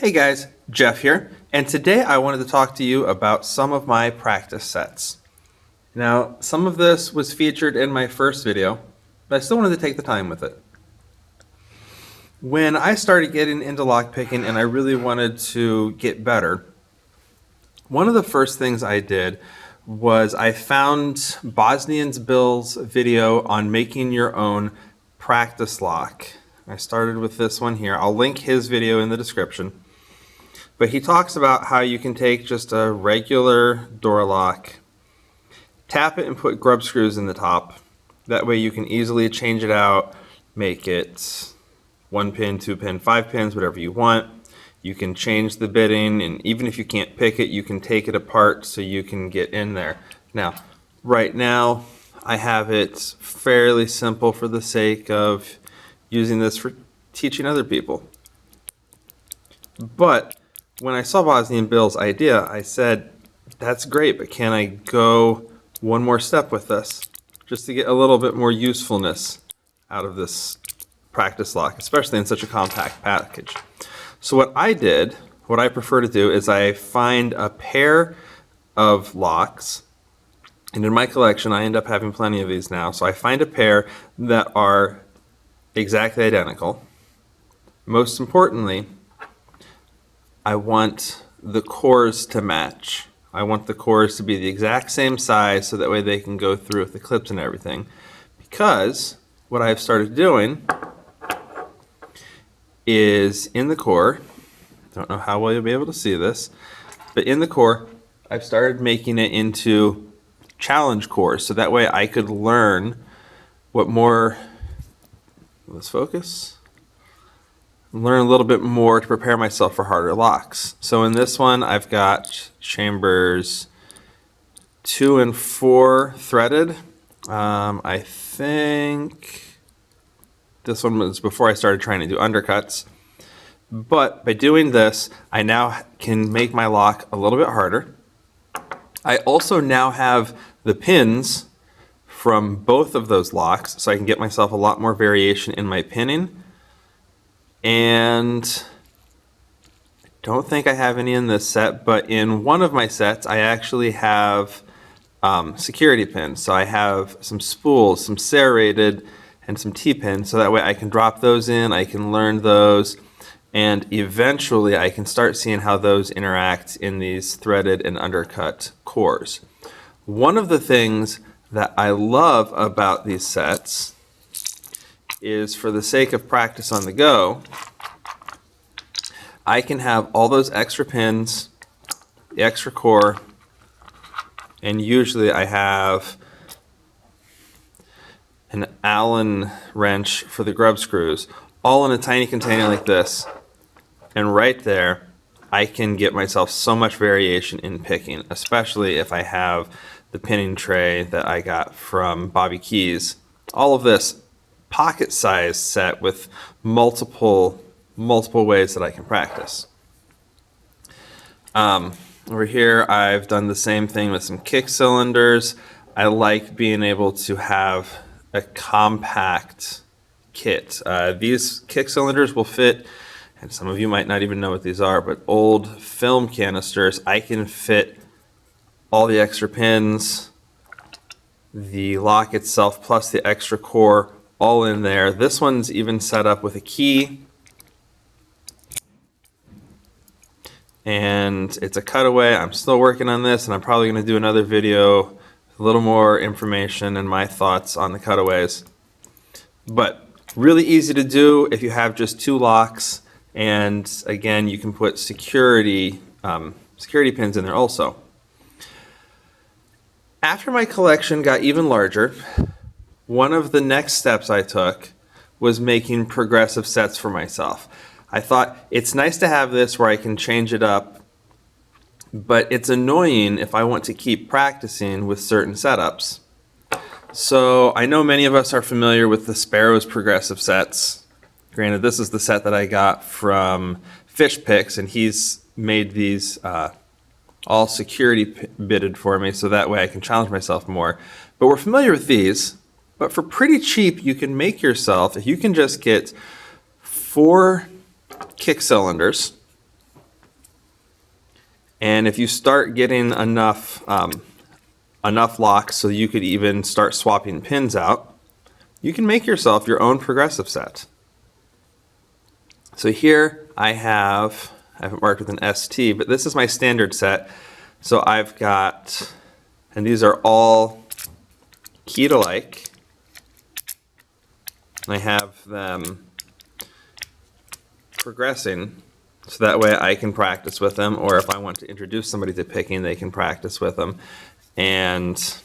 Hey guys, Jeff here, and today I wanted to talk to you about some of my practice sets. Now, some of this was featured in my first video, but I still wanted to take the time with it. When I started getting into lockpicking and I really wanted to get better, one of the first things I did was I found Bosnian Bill's video on making your own practice lock. I started with this one here. I'll link his video in the description. But he talks about how you can take just a regular door lock, tap it and put grub screws in the top. That way you can easily change it out, make it 1 pin, 2 pin, 5 pins, whatever you want. You can change the bitting, and even if you can't pick it, you can take it apart so you can get in there. Now, right now, I have it fairly simple for the sake of using this for teaching other people. But when I saw Bosnian Bill's idea, I said, that's great, but can I go one more step with this just to get a little bit more usefulness out of this practice lock, especially in such a compact package. So what I prefer to do is I find a pair of locks, and in my collection I end up having plenty of these now, so I find a pair that are exactly identical. Most importantly, I want the cores to match. I want the cores to be the exact same size so that way they can go through with the clips and everything. Because what I've started doing is in the core, don't know how well you'll be able to see this, but in the core I've started making it into challenge cores so that way I could learn what more, let's focus, learn a little bit more to prepare myself for harder locks. So in this one I've got chambers 2 and 4 threaded. I think this one was before I started trying to do undercuts. But by doing this, I now can make my lock a little bit harder. I also now have the pins from both of those locks, so I can get myself a lot more variation in my pinning. And I don't think I have any in this set, but in one of my sets I actually have security pins. So I have some spools, some serrated, and some T-pins, so that way I can drop those in, I can learn those, and eventually I can start seeing how those interact in these threaded and undercut cores. One of the things that I love about these sets is, for the sake of practice on the go, I can have all those extra pins, the extra core, and usually I have an Allen wrench for the grub screws, all in a tiny container like this. And right there, I can get myself so much variation in picking, especially if I have the pinning tray that I got from Bobby Keys. All of this pocket size set with multiple ways that I can practice. Over here I've done the same thing with some kick cylinders. I like being able to have a compact kit. These kick cylinders will fit, and some of you might not even know what these are, but old film canisters. I can fit all the extra pins, the lock itself, plus the extra core all in there. This one's even set up with a key, and it's a cutaway. I'm still working on this, and I'm probably going to do another video with a little more information and my thoughts on the cutaways. But really easy to do if you have just 2 locks, and again you can put security pins in there also. After my collection got even larger, one of the next steps I took was making progressive sets for myself. I thought it's nice to have this where I can change it up, but it's annoying if I want to keep practicing with certain setups. So I know many of us are familiar with the Sparrow's progressive sets. Granted, this is the set that I got from Fish Picks, and he's made these all security bitted for me, so that way I can challenge myself more. But we're familiar with these. But for pretty cheap, you can make yourself, if you can just get 4 kick cylinders, And if you start getting enough locks so you could even start swapping pins out, you can make yourself your own progressive set. So here I haven't marked with an ST, but this is my standard set. So I've got, and these are all keyed alike. I have them progressing so that way I can practice with them, or if I want to introduce somebody to picking, they can practice with them. And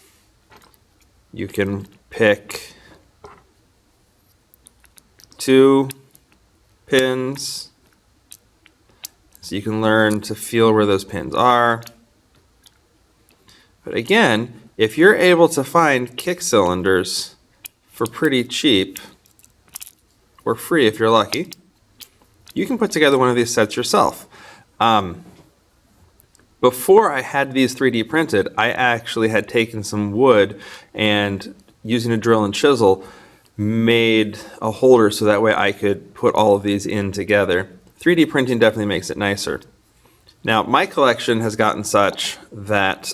you can pick 2 pins so you can learn to feel where those pins are. But again, if you're able to find kick cylinders for pretty cheap, or free if you're lucky, you can put together one of these sets yourself. Before I had these 3D printed, I actually had taken some wood and using a drill and chisel made a holder so that way I could put all of these in together. 3D printing definitely makes it nicer. Now my collection has gotten such that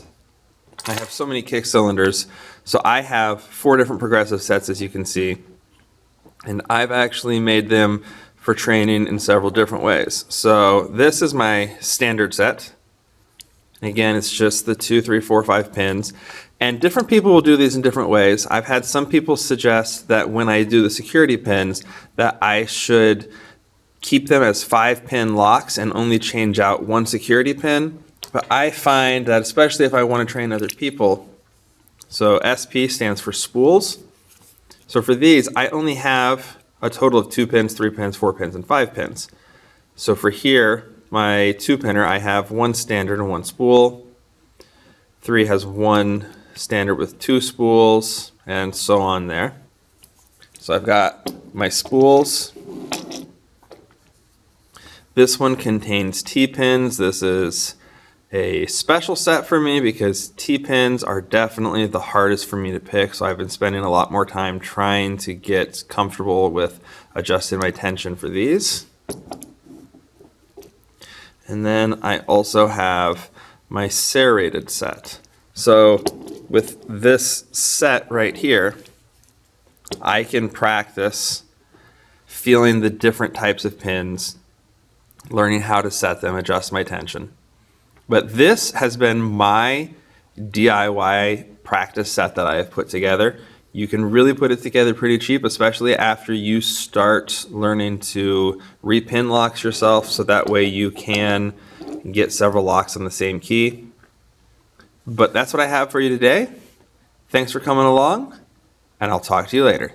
I have so many kick cylinders, so I have 4 different progressive sets, as you can see, and I've actually made them for training in several different ways. So this is my standard set. Again, it's just the 2, 3, 4, 5 pins. And different people will do these in different ways. I've had some people suggest that when I do the security pins that I should keep them as 5-pin locks and only change out 1 security pin. But I find that especially if I want to train other people, so SP stands for spools. So for these, I only have a total of 2 pins, 3 pins, 4 pins, and 5 pins. So for here, my 2-pinner, I have 1 standard and 1 spool. 3 has 1 standard with 2 spools, and so on there. So I've got my spools. This one contains T-pins. This is a special set for me because T-pins are definitely the hardest for me to pick, so I've been spending a lot more time trying to get comfortable with adjusting my tension for these. And then I also have my serrated set. So with this set right here, I can practice feeling the different types of pins, learning how to set them, adjust my tension. But this has been my DIY practice set that I have put together. You can really put it together pretty cheap, especially after you start learning to repin locks yourself, so that way you can get several locks on the same key. But that's what I have for you today. Thanks for coming along, and I'll talk to you later.